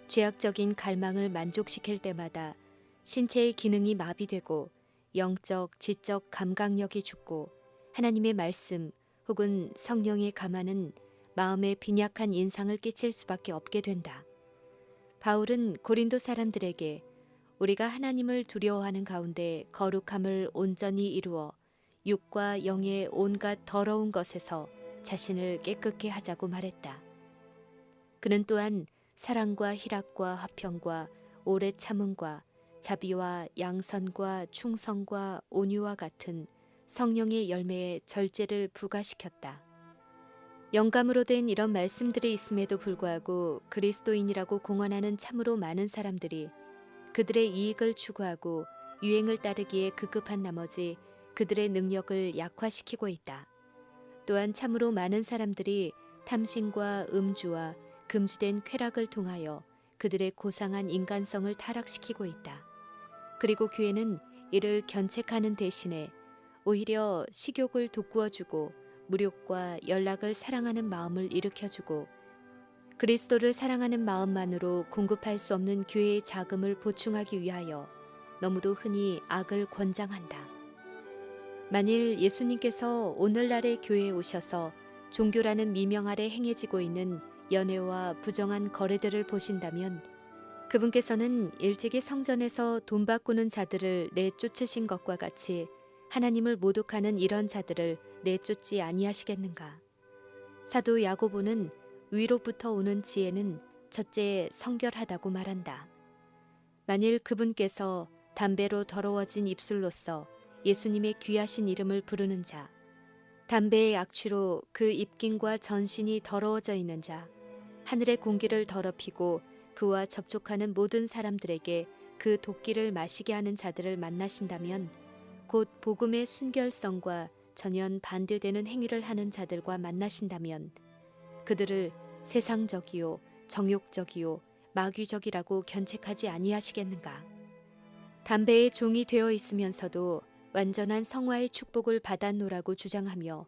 죄악적인 갈망을 만족시킬 때마다 신체의 기능이 마비되고 영적, 지적 감각력이 죽고 하나님의 말씀 혹은 성령의 감화는 마음에 빈약한 인상을 끼칠 수밖에 없게 된다. 바울은 고린도 사람들에게 우리가 하나님을 두려워하는 가운데 거룩함을 온전히 이루어 육과 영의 온갖 더러운 것에서 자신을 깨끗게 하자고 말했다. 그는 또한 사랑과 희락과 화평과 오래 참음과 자비와 양선과 충성과 온유와 같은 성령의 열매의 절제를 부과시켰다. 영감으로 된 이런 말씀들이 있음에도 불구하고 그리스도인이라고 공언하는 참으로 많은 사람들이 그들의 이익을 추구하고 유행을 따르기에 급급한 나머지 그들의 능력을 약화시키고 있다. 또한 참으로 많은 사람들이 탐심과 음주와 금지된 쾌락을 통하여 그들의 고상한 인간성을 타락시키고 있다. 그리고 교회는 이를 견책하는 대신에 오히려 식욕을 돋구어주고 무욕과 연락을 사랑하는 마음을 일으켜주고 그리스도를 사랑하는 마음만으로 공급할 수 없는 교회의 자금을 보충하기 위하여 너무도 흔히 악을 권장한다. 만일 예수님께서 오늘날의 교회에 오셔서 종교라는 미명 아래 행해지고 있는 연애와 부정한 거래들을 보신다면 그분께서는 일찍이 성전에서 돈 바꾸는 자들을 내쫓으신 것과 같이 하나님을 모독하는 이런 자들을 내쫓지 아니하시겠는가. 사도 야고보는 위로부터 오는 지혜는 첫째 성결하다고 말한다. 만일 그분께서 담배로 더러워진 입술로서 예수님의 귀하신 이름을 부르는 자, 담배의 악취로 그 입김과 전신이 더러워져 있는 자, 하늘의 공기를 더럽히고 그와 접촉하는 모든 사람들에게 그 도끼를 마시게 하는 자들을 만나신다면 곧 복음의 순결성과 전혀 반대되는 행위를 하는 자들과 만나신다면 그들을 세상적이요 정욕적이요 마귀적이라고 견책하지 아니하시겠는가. 담배의 종이 되어 있으면서도 완전한 성화의 축복을 받았노라고 주장하며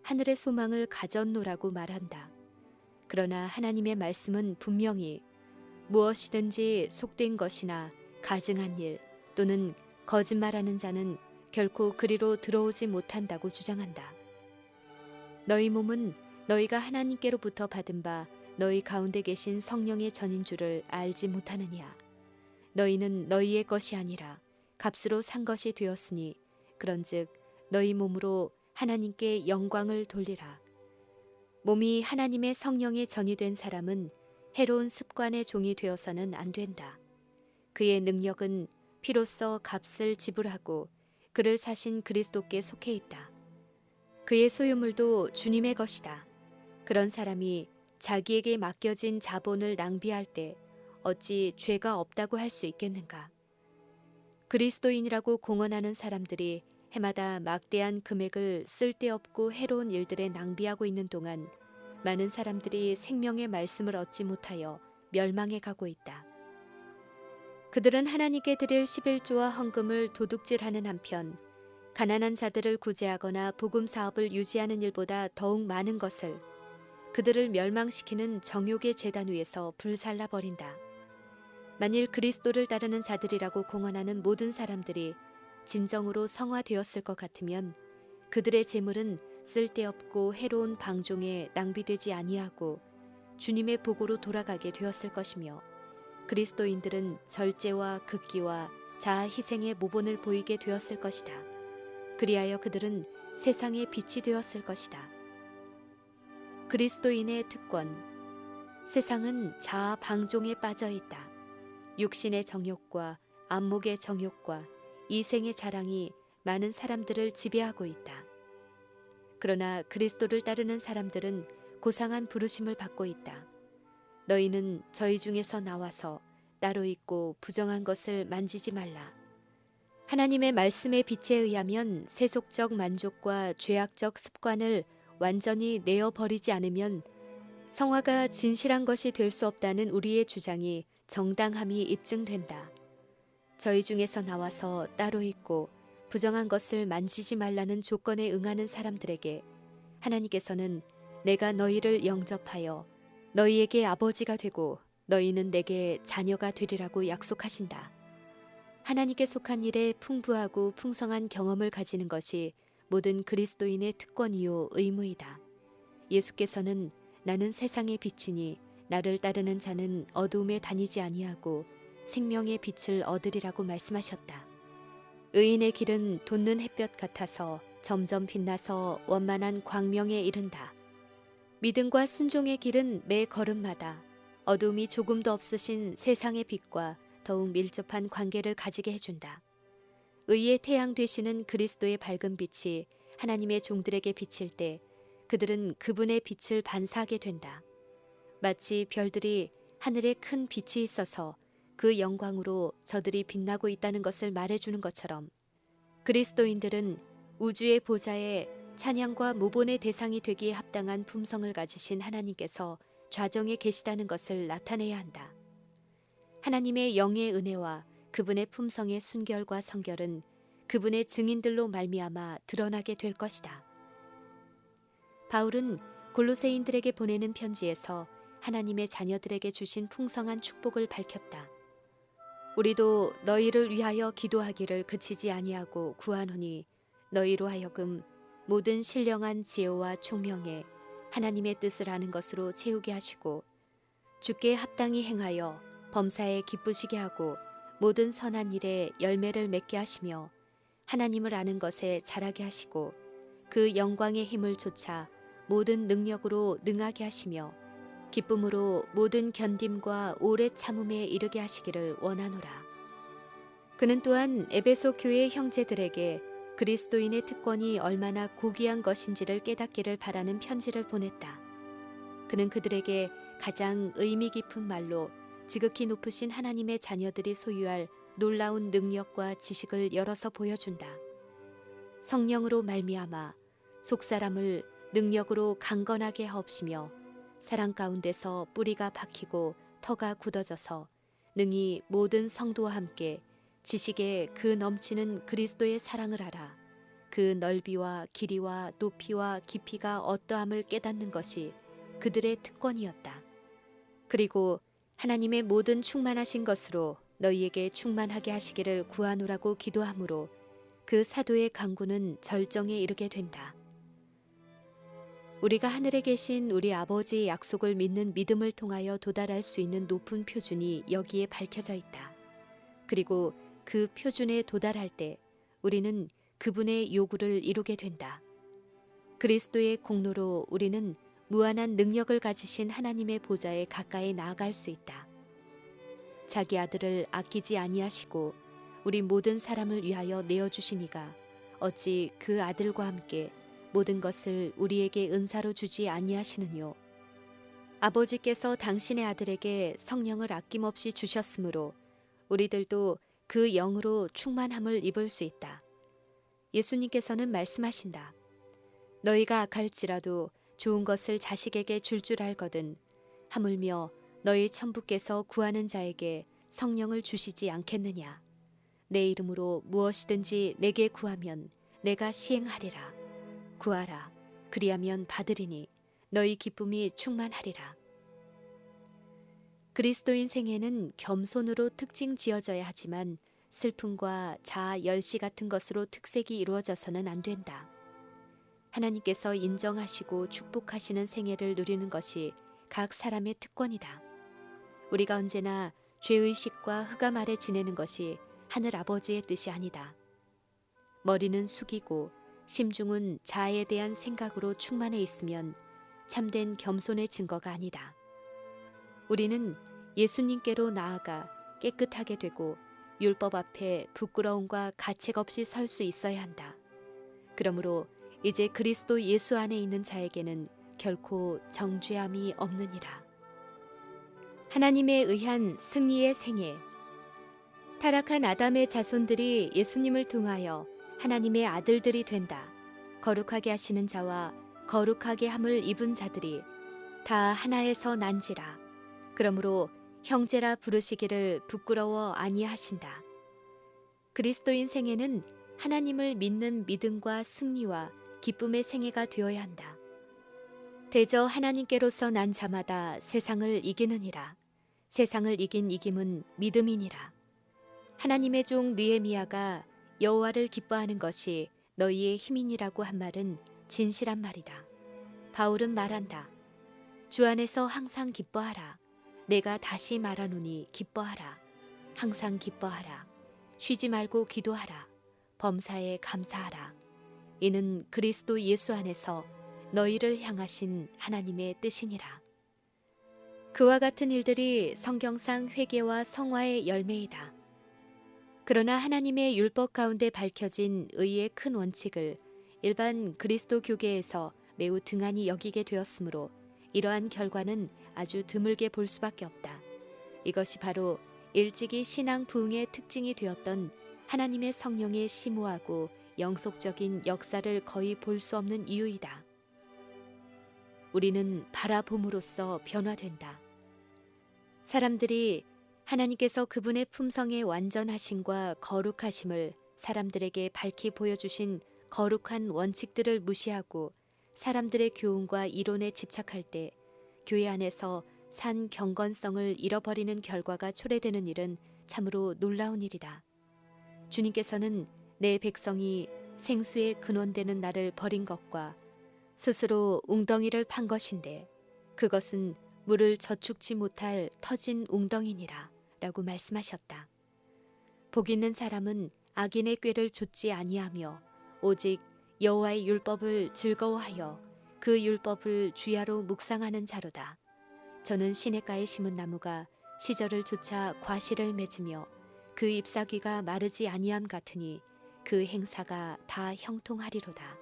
하늘의 소망을 가졌노라고 말한다. 그러나 하나님의 말씀은 분명히 무엇이든지 속된 것이나 가증한 일 또는 거짓말하는 자는 결코 그리로 들어오지 못한다고 주장한다. 너희 몸은 너희가 하나님께로부터 받은 바 너희 가운데 계신 성령의 전인 줄을 알지 못하느냐. 너희는 너희의 것이 아니라 값으로 산 것이 되었으니 그런즉 너희 몸으로 하나님께 영광을 돌리라. 몸이 하나님의 성령의 전이 된 사람은 해로운 습관의 종이 되어서는 안 된다. 그의 능력은 피로써 값을 지불하고 그를 사신 그리스도께 속해 있다. 그의 소유물도 주님의 것이다. 그런 사람이 자기에게 맡겨진 자본을 낭비할 때 어찌 죄가 없다고 할 수 있겠는가? 그리스도인이라고 공언하는 사람들이 해마다 막대한 금액을 쓸데없고 해로운 일들에 낭비하고 있는 동안 많은 사람들이 생명의 말씀을 얻지 못하여 멸망해 가고 있다. 그들은 하나님께 드릴 11조와 헌금을 도둑질하는 한편 가난한 자들을 구제하거나 복음 사업을 유지하는 일보다 더욱 많은 것을 그들을 멸망시키는 정욕의 제단 위에서 불살라 버린다. 만일 그리스도를 따르는 자들이라고 공언하는 모든 사람들이 진정으로 성화되었을 것 같으면 그들의 재물은 쓸데없고 해로운 방종에 낭비되지 아니하고 주님의 복으로 돌아가게 되었을 것이며 그리스도인들은 절제와 극기와 자아 희생의 모본을 보이게 되었을 것이다. 그리하여 그들은 세상의 빛이 되었을 것이다. 그리스도인의 특권. 세상은 자아 방종에 빠져 있다. 육신의 정욕과 안목의 정욕과 이생의 자랑이 많은 사람들을 지배하고 있다. 그러나 그리스도를 따르는 사람들은 고상한 부르심을 받고 있다. 너희는 저희 중에서 나와서 따로 있고 부정한 것을 만지지 말라. 하나님의 말씀의 빛에 의하면 세속적 만족과 죄악적 습관을 완전히 내어버리지 않으면 성화가 진실한 것이 될 수 없다는 우리의 주장이 정당함이 입증된다. 저희 중에서 나와서 따로 있고 부정한 것을 만지지 말라는 조건에 응하는 사람들에게 하나님께서는 내가 너희를 영접하여 너희에게 아버지가 되고 너희는 내게 자녀가 되리라고 약속하신다. 하나님께 속한 일에 풍부하고 풍성한 경험을 가지는 것이 모든 그리스도인의 특권이요 의무이다. 예수께서는 나는 세상의 빛이니 나를 따르는 자는 어두움에 다니지 아니하고 생명의 빛을 얻으리라고 말씀하셨다. 의인의 길은 돋는 햇볕 같아서 점점 빛나서 원만한 광명에 이른다. 믿음과 순종의 길은 매 걸음마다 어두움이 조금도 없으신 세상의 빛과 더욱 밀접한 관계를 가지게 해준다. 의의 태양 되시는 그리스도의 밝은 빛이 하나님의 종들에게 비칠 때 그들은 그분의 빛을 반사하게 된다. 마치 별들이 하늘에 큰 빛이 있어서 그 영광으로 저들이 빛나고 있다는 것을 말해주는 것처럼 그리스도인들은 우주의 보좌에 찬양과 모본의 대상이 되기에 합당한 품성을 가지신 하나님께서 좌정에 계시다는 것을 나타내야 한다. 하나님의 영의 은혜와 그분의 품성의 순결과 성결은 그분의 증인들로 말미암아 드러나게 될 것이다. 바울은 골로새인들에게 보내는 편지에서 하나님의 자녀들에게 주신 풍성한 축복을 밝혔다. 우리도 너희를 위하여 기도하기를 그치지 아니하고 구하노니 너희로 하여금 모든 신령한 지혜와 총명에 하나님의 뜻을 아는 것으로 채우게 하시고 주께 합당히 행하여 범사에 기쁘시게 하고 모든 선한 일에 열매를 맺게 하시며 하나님을 아는 것에 자라게 하시고 그 영광의 힘을 좇아 모든 능력으로 능하게 하시며 기쁨으로 모든 견딤과 오래 참음에 이르게 하시기를 원하노라. 그는 또한 에베소 교회 형제들에게 그리스도인의 특권이 얼마나 고귀한 것인지를 깨닫기를 바라는 편지를 보냈다. 그는 그들에게 가장 의미 깊은 말로 지극히 높으신 하나님의 자녀들이 소유할 놀라운 능력과 지식을 열어서 보여준다. 성령으로 말미암아 속사람을 능력으로 강건하게 하옵시며 사랑 가운데서 뿌리가 박히고 터가 굳어져서 능히 모든 성도와 함께 지식에 그 넘치는 그리스도의 사랑을 알아 그 넓이와 길이와 높이와 깊이가 어떠함을 깨닫는 것이 그들의 특권이었다. 그리고 하나님의 모든 충만하신 것으로 너희에게 충만하게 하시기를 구하노라고 기도하므로 그 사도의 간구는 절정에 이르게 된다. 우리가 하늘에 계신 우리 아버지의 약속을 믿는 믿음을 통하여 도달할 수 있는 높은 표준이 여기에 밝혀져 있다. 그리고 그 표준에 도달할 때 우리는 그분의 요구를 이루게 된다. 그리스도의 공로로 우리는 무한한 능력을 가지신 하나님의 보좌에 가까이 나아갈 수 있다. 자기 아들을 아끼지 아니하시고 우리 모든 사람을 위하여 내어주시니가 어찌 그 아들과 함께 모든 것을 우리에게 은사로 주지 아니하시느뇨. 아버지께서 당신의 아들에게 성령을 아낌없이 주셨으므로 우리들도 그 영으로 충만함을 입을 수 있다. 예수님께서는 말씀하신다. 너희가 악할지라도 좋은 것을 자식에게 줄 알거든 하물며 너희 천부께서 구하는 자에게 성령을 주시지 않겠느냐. 내 이름으로 무엇이든지 내게 구하면 내가 시행하리라. 구하라. 그리하면 받으리니 너희 기쁨이 충만하리라. 그리스도인 생애는 겸손으로 특징 지어져야 하지만 슬픔과 자아 열시 같은 것으로 특색이 이루어져서는 안 된다. 하나님께서 인정하시고 축복하시는 생애를 누리는 것이 각 사람의 특권이다. 우리가 언제나 죄의식과 흑암 아래 지내는 것이 하늘 아버지의 뜻이 아니다. 머리는 숙이고 심중은 자아에 대한 생각으로 충만해 있으면 참된 겸손의 증거가 아니다. 우리는 예수님께로 나아가 깨끗하게 되고 율법 앞에 부끄러움과 가책 없이 설 수 있어야 한다. 그러므로 이제 그리스도 예수 안에 있는 자에게는 결코 정죄함이 없느니라. 하나님에 의한 승리의 생애. 타락한 아담의 자손들이 예수님을 통하여 하나님의 아들들이 된다. 거룩하게 하시는 자와 거룩하게 함을 입은 자들이 다 하나에서 난지라. 그러므로 형제라 부르시기를 부끄러워 아니하신다. 그리스도인 생애는 하나님을 믿는 믿음과 승리와 기쁨의 생애가 되어야 한다. 대저 하나님께로서 난 자마다 세상을 이기느니라. 세상을 이긴 이김은 믿음이니라. 하나님의 종 느헤미야가 여호와를 기뻐하는 것이 너희의 힘이니라고 한 말은 진실한 말이다. 바울은 말한다. 주 안에서 항상 기뻐하라. 내가 다시 말하노니 기뻐하라. 항상 기뻐하라. 쉬지 말고 기도하라. 범사에 감사하라. 이는 그리스도 예수 안에서 너희를 향하신 하나님의 뜻이니라. 그와 같은 일들이 성경상 회개와 성화의 열매이다. 그러나 하나님의 율법 가운데 밝혀진 의의 큰 원칙을 일반 그리스도 교계에서 매우 등한히 여기게 되었으므로 이러한 결과는 아주 드물게 볼 수밖에 없다. 이것이 바로 일찍이 신앙 부흥의 특징이 되었던 하나님의 성령의 심오하고 영속적인 역사를 거의 볼 수 없는 이유이다. 우리는 바라봄으로써 변화된다. 사람들이 하나님께서 그분의 품성의 완전하심과 거룩하심을 사람들에게 밝히 보여주신 거룩한 원칙들을 무시하고 사람들의 교훈과 이론에 집착할 때 교회 안에서 산 경건성을 잃어버리는 결과가 초래되는 일은 참으로 놀라운 일이다. 주님께서는 내 백성이 생수의 근원되는 나를 버린 것과 스스로 웅덩이를 판 것인데 그것은 물을 저축지 못할 터진 웅덩이니라 라고 말씀하셨다. 복 있는 사람은 악인의 꾀를 좇지 아니하며 오직 여호와의 율법을 즐거워하여 그 율법을 주야로 묵상하는 자로다. 저는 시냇가에 심은 나무가 시절을 쫓아 과실을 맺으며 그 잎사귀가 마르지 아니함 같으니 그 행사가 다 형통하리로다.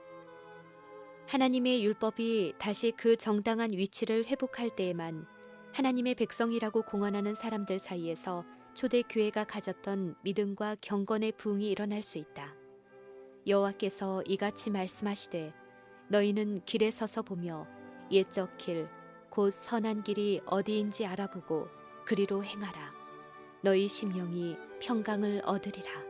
하나님의 율법이 다시 그 정당한 위치를 회복할 때에만 하나님의 백성이라고 공언하는 사람들 사이에서 초대교회가 가졌던 믿음과 경건의 부흥이 일어날 수 있다. 여호와께서 이같이 말씀하시되 너희는 길에 서서 보며 옛적 길 곧 선한 길이 어디인지 알아보고 그리로 행하라. 너희 심령이 평강을 얻으리라.